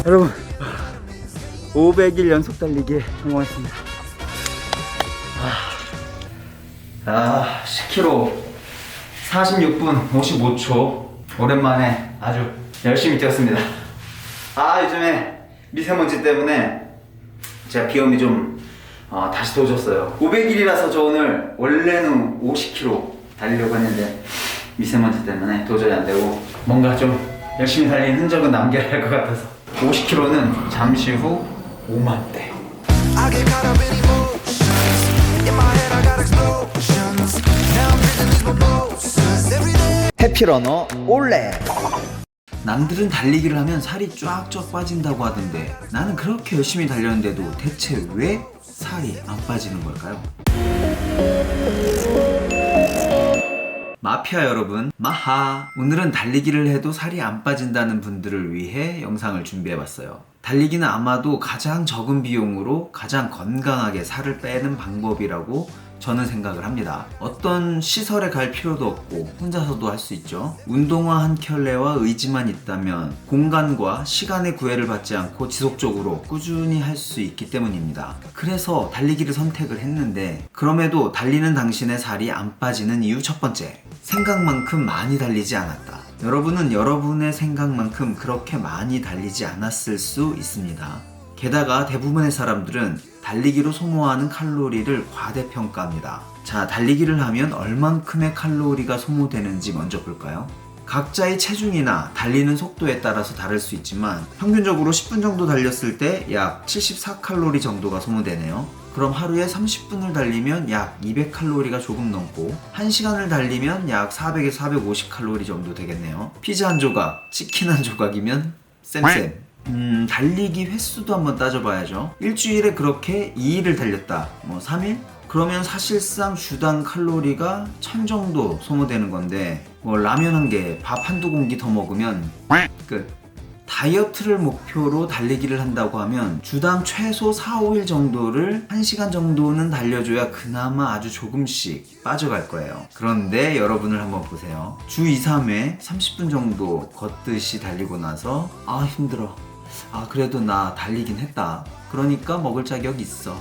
여러분 500일 연속 달리기에 성공했습니다. 10km 46분 55초 오랜만에 아주 열심히 뛰었습니다. 요즘에 미세먼지 때문에 제가 비염이 좀 다시 도졌어요. 500일이라서 저 오늘 원래는 50km 달리려고 했는데 미세먼지 때문에 도저히 안 되고 뭔가 좀 열심히 달리는 흔적은 남겨야 할 것 같아서 50km는 잠시 후 5만 대. I get caught up in emotions. In my head, I got explosions. Now I'm breathing these mimosas every day. 해피러너 올레. 남들은 달리기를 하면 살이 쫙쫙 빠진다고 하던데 나는 그렇게 열심히 달렸는데도 대체 왜 살이 안 빠지는 걸까요? 마피아 여러분, 마하! 오늘은 달리기를 해도 살이 안 빠진다는 분들을 위해 영상을 준비해봤어요. 달리기는 아마도 가장 적은 비용으로 가장 건강하게 살을 빼는 방법이라고 저는 생각을 합니다. 어떤 시설에 갈 필요도 없고 혼자서도 할 수 있죠. 운동화 한 켤레와 의지만 있다면 공간과 시간의 구애를 받지 않고 지속적으로 꾸준히 할 수 있기 때문입니다. 그래서 달리기를 선택을 했는데 그럼에도 달리는 당신의 살이 안 빠지는 이유 첫 번째, 생각만큼 많이 달리지 않았다. 여러분은 여러분의 생각만큼 그렇게 많이 달리지 않았을 수 있습니다. 게다가 대부분의 사람들은 달리기로 소모하는 칼로리를 과대평가합니다. 자, 달리기를 하면 얼만큼의 칼로리가 소모되는지 먼저 볼까요? 각자의 체중이나 달리는 속도에 따라서 다를 수 있지만 평균적으로 10분 정도 달렸을 때 약 74칼로리 정도가 소모되네요. 그럼 하루에 30분을 달리면 약 200칼로리가 조금 넘고 1시간을 달리면 약 400에서 450칼로리 정도 되겠네요. 피자 한 조각, 치킨 한 조각이면 쌤쌤. 달리기 횟수도 한번 따져봐야죠. 일주일에 그렇게 2일을 달렸다, 3일? 그러면 사실상 주당 칼로리가 1000 정도 소모되는 건데 라면 한 개, 밥 한두 공기 더 먹으면 끝. 다이어트를 목표로 달리기를 한다고 하면 주당 최소 4, 5일 정도를 1시간 정도는 달려줘야 그나마 아주 조금씩 빠져갈 거예요. 그런데 여러분을 한번 보세요. 주 2, 3회 30분 정도 걷듯이 달리고 나서 힘들어. 그래도 나 달리긴 했다. 그러니까 먹을 자격 있어.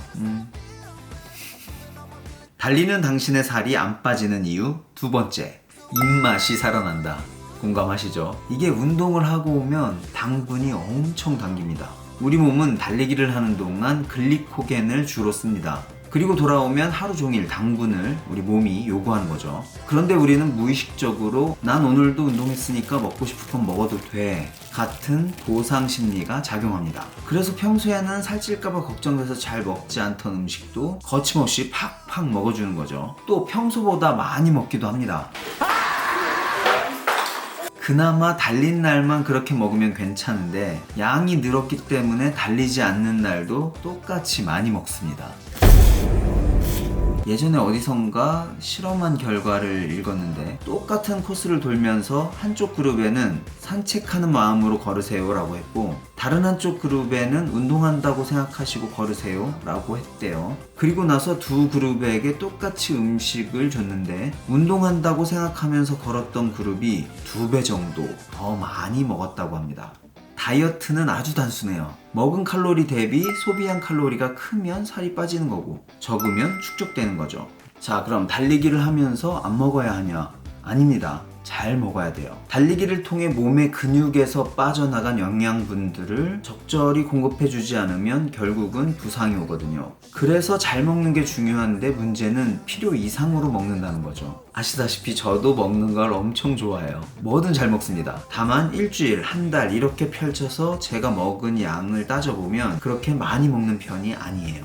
달리는 당신의 살이 안 빠지는 이유 두 번째, 입맛이 살아난다. 공감하시죠? 이게 운동을 하고 오면 당분이 엄청 당깁니다. 우리 몸은 달리기를 하는 동안 글리코겐을 주로 씁니다. 그리고 돌아오면 하루 종일 당분을 우리 몸이 요구하는 거죠. 그런데 우리는 무의식적으로 난 오늘도 운동했으니까 먹고 싶은 건 먹어도 돼 같은 보상 심리가 작용합니다. 그래서 평소에는 살찔까봐 걱정돼서 잘 먹지 않던 음식도 거침없이 팍팍 먹어주는 거죠. 또 평소보다 많이 먹기도 합니다. 그나마 달린 날만 그렇게 먹으면 괜찮은데 양이 늘었기 때문에 달리지 않는 날도 똑같이 많이 먹습니다. 예전에 어디선가 실험한 결과를 읽었는데 똑같은 코스를 돌면서 한쪽 그룹에는 산책하는 마음으로 걸으세요 라고 했고 다른 한쪽 그룹에는 운동한다고 생각하시고 걸으세요 라고 했대요. 그리고 나서 두 그룹에게 똑같이 음식을 줬는데 운동한다고 생각하면서 걸었던 그룹이 2배 정도 더 많이 먹었다고 합니다. 다이어트는 아주 단순해요. 먹은 칼로리 대비 소비한 칼로리가 크면 살이 빠지는 거고 적으면 축적되는 거죠. 자, 그럼 달리기를 하면서 안 먹어야 하냐? 아닙니다. 잘 먹어야 돼요. 달리기를 통해 몸의 근육에서 빠져나간 영양분들을 적절히 공급해주지 않으면 결국은 부상이 오거든요. 그래서 잘 먹는 게 중요한데 문제는 필요 이상으로 먹는다는 거죠. 아시다시피 저도 먹는 걸 엄청 좋아해요. 뭐든 잘 먹습니다. 다만 일주일, 한 달 이렇게 펼쳐서 제가 먹은 양을 따져보면 그렇게 많이 먹는 편이 아니에요.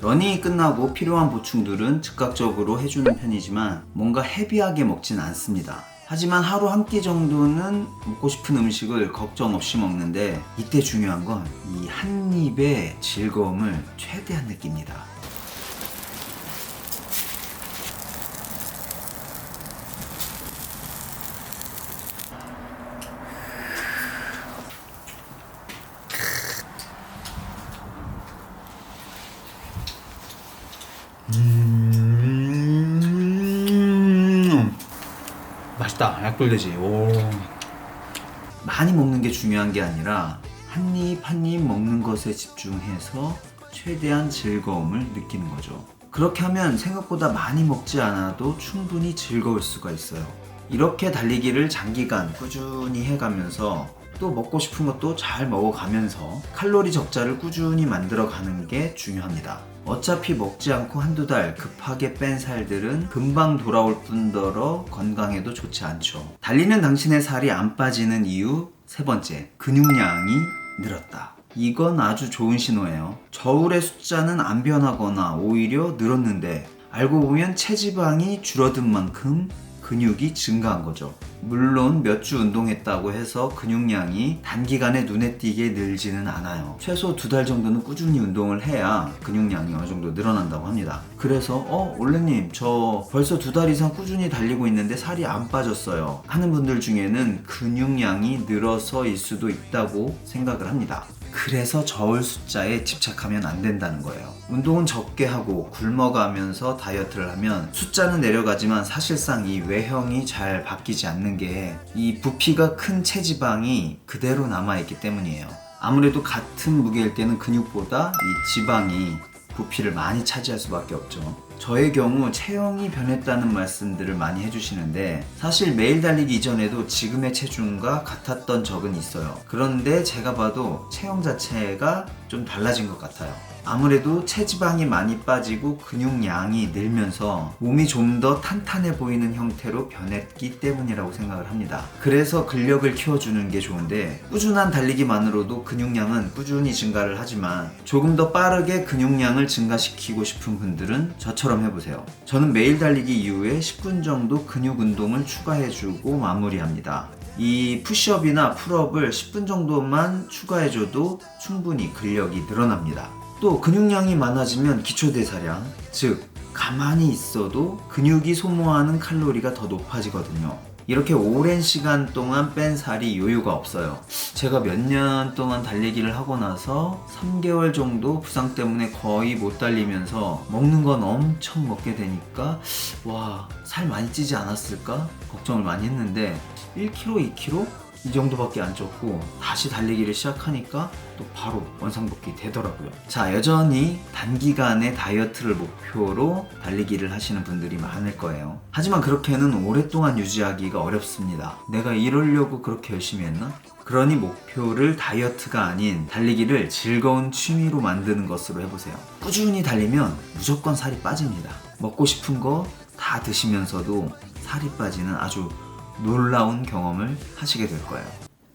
러닝이 끝나고 필요한 보충들은 즉각적으로 해주는 편이지만 뭔가 헤비하게 먹진 않습니다. 하지만 하루 한 끼 정도는 먹고 싶은 음식을 걱정 없이 먹는데 이때 중요한 건 이 한 입의 즐거움을 최대한 느낍니다. 맛있다. 약돌돼지. 오. 많이 먹는 게 중요한 게 아니라 한 입 한 입 먹는 것에 집중해서 최대한 즐거움을 느끼는 거죠. 그렇게 하면 생각보다 많이 먹지 않아도 충분히 즐거울 수가 있어요. 이렇게 달리기를 장기간 꾸준히 해가면서 또 먹고 싶은 것도 잘 먹어가면서 칼로리 적자를 꾸준히 만들어가는 게 중요합니다. 어차피 먹지 않고 한두 달 급하게 뺀 살들은 금방 돌아올 뿐더러 건강에도 좋지 않죠. 달리는 당신의 살이 안 빠지는 이유 세 번째, 근육량이 늘었다. 이건 아주 좋은 신호예요. 저울의 숫자는 안 변하거나 오히려 늘었는데 알고 보면 체지방이 줄어든 만큼 근육이 증가한 거죠. 물론 몇 주 운동했다고 해서 근육량이 단기간에 눈에 띄게 늘지는 않아요. 최소 2달 정도는 꾸준히 운동을 해야 근육량이 어느 정도 늘어난다고 합니다. 그래서 올레님 저 벌써 2달 이상 꾸준히 달리고 있는데 살이 안 빠졌어요 하는 분들 중에는 근육량이 늘어서일 수도 있다고 생각을 합니다. 그래서 저울 숫자에 집착하면 안 된다는 거예요. 운동은 적게 하고 굶어가면서 다이어트를 하면 숫자는 내려가지만 사실상 이 외형이 잘 바뀌지 않는 게 이 부피가 큰 체지방이 그대로 남아있기 때문이에요. 아무래도 같은 무게일 때는 근육보다 이 지방이 부피를 많이 차지할 수밖에 없죠. 저의 경우 체형이 변했다는 말씀들을 많이 해주시는데 사실 매일 달리기 이전에도 지금의 체중과 같았던 적은 있어요. 그런데 제가 봐도 체형 자체가 좀 달라진 것 같아요. 아무래도 체지방이 많이 빠지고 근육량이 늘면서 몸이 좀 더 탄탄해 보이는 형태로 변했기 때문이라고 생각을 합니다. 그래서 근력을 키워주는 게 좋은데 꾸준한 달리기만으로도 근육량은 꾸준히 증가를 하지만 조금 더 빠르게 근육량을 증가시키고 싶은 분들은 저처럼 해보세요. 저는 매일 달리기 이후에 10분 정도 근육 운동을 추가해주고 마무리합니다. 이 푸시업이나 풀업을 10분 정도만 추가해줘도 충분히 근력이 늘어납니다. 또 근육량이 많아지면 기초대사량, 즉 가만히 있어도 근육이 소모하는 칼로리가 더 높아지거든요. 이렇게 오랜 시간 동안 뺀 살이 요요가 없어요. 제가 몇 년 동안 달리기를 하고 나서 3개월 정도 부상 때문에 거의 못 달리면서 먹는 건 엄청 먹게 되니까 와, 살 많이 찌지 않았을까 걱정을 많이 했는데 1kg, 2kg? 이 정도밖에 안 쪘고 다시 달리기를 시작하니까 또 바로 원상복귀 되더라고요. 자, 여전히 단기간에 다이어트를 목표로 달리기를 하시는 분들이 많을 거예요. 하지만 그렇게는 오랫동안 유지하기가 어렵습니다. 내가 이러려고 그렇게 열심히 했나? 그러니 목표를 다이어트가 아닌 달리기를 즐거운 취미로 만드는 것으로 해보세요. 꾸준히 달리면 무조건 살이 빠집니다. 먹고 싶은 거 다 드시면서도 살이 빠지는 아주 놀라운 경험을 하시게 될 거예요.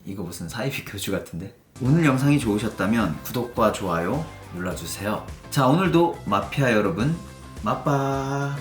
이거 무슨 사이비 교주 같은데? 오늘 영상이 좋으셨다면 구독과 좋아요 눌러주세요. 자, 오늘도 마피아 여러분, 마빠.